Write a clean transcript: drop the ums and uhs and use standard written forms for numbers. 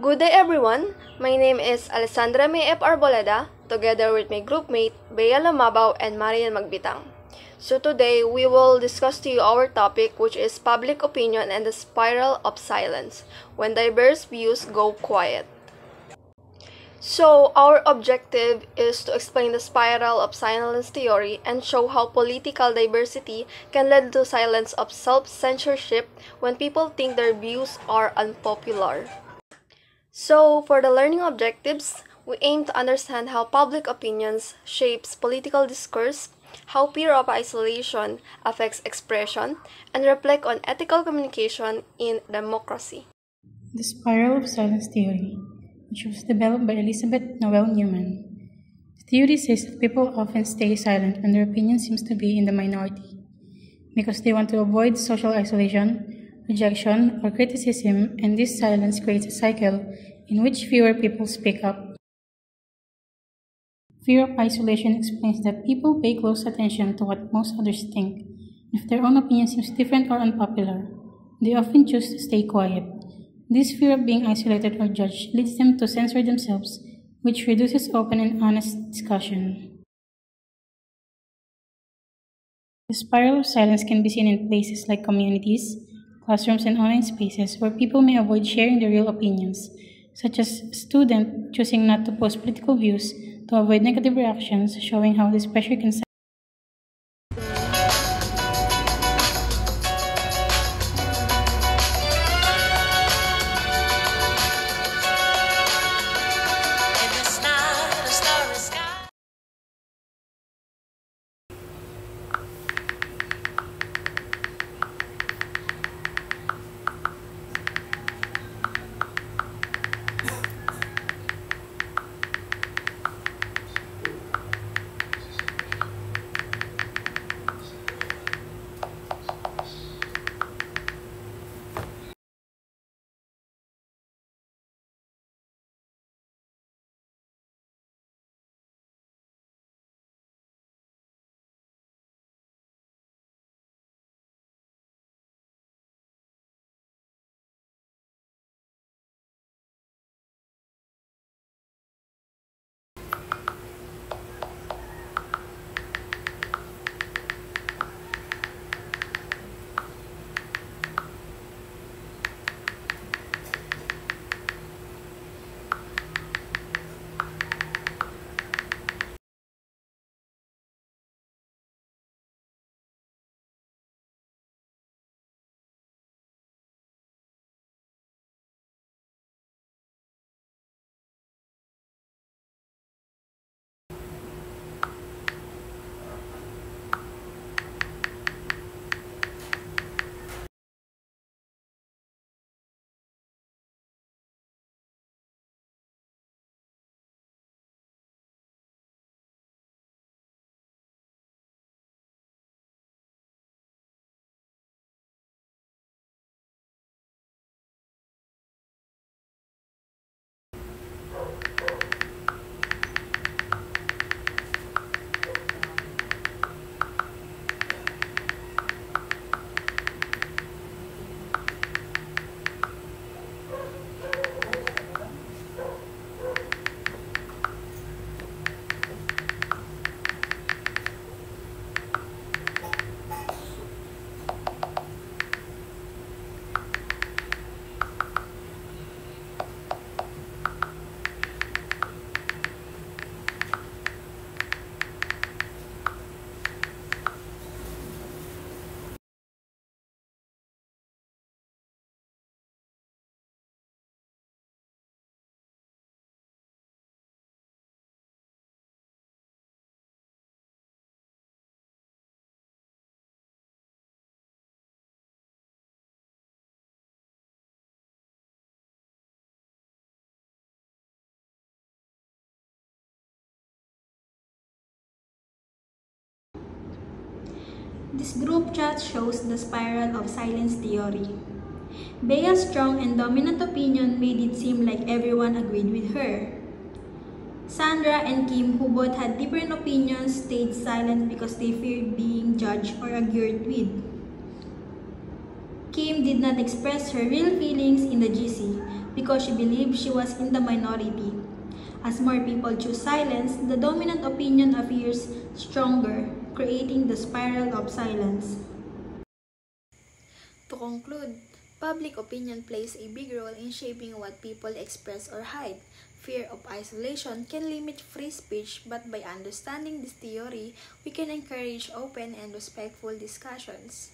Good day everyone! My name is Alessandra May F. Arboleda, together with my groupmate Bea Lamabaw and Marian Magbitang. So today, we will discuss to you our topic, which is public opinion and the spiral of silence, when diverse views go quiet. So, our objective is to explain the spiral of silence theory and show how political diversity can lead to silence of self-censorship when people think their views are unpopular. So, for the learning objectives, we aim to understand how public opinions shapes political discourse, how fear of isolation affects expression, and reflect on ethical communication in democracy. The Spiral of Silence Theory, which was developed by Elizabeth Noel Newman. The theory says that people often stay silent when their opinion seems to be in the minority, because they want to avoid social isolation, rejection, or criticism, and this silence creates a cycle in which fewer people speak up. Fear of isolation explains that people pay close attention to what most others think. If their own opinion seems different or unpopular, they often choose to stay quiet. This fear of being isolated or judged leads them to censor themselves, which reduces open and honest discussion. The spiral of silence can be seen in places like communities, classrooms, and online spaces where people may avoid sharing their real opinions, such as a student choosing not to post political views to avoid negative reactions, showing how this pressure can This group chat shows the spiral of silence theory. Bea's strong and dominant opinion made it seem like everyone agreed with her. Sandra and Kim, who both had different opinions, stayed silent because they feared being judged or argued with. Kim did not express her real feelings in the GC because she believed she was in the minority. As more people choose silence, the dominant opinion appears stronger, creating the spiral of silence. To conclude, public opinion plays a big role in shaping what people express or hide. Fear of isolation can limit free speech, but by understanding this theory, we can encourage open and respectful discussions.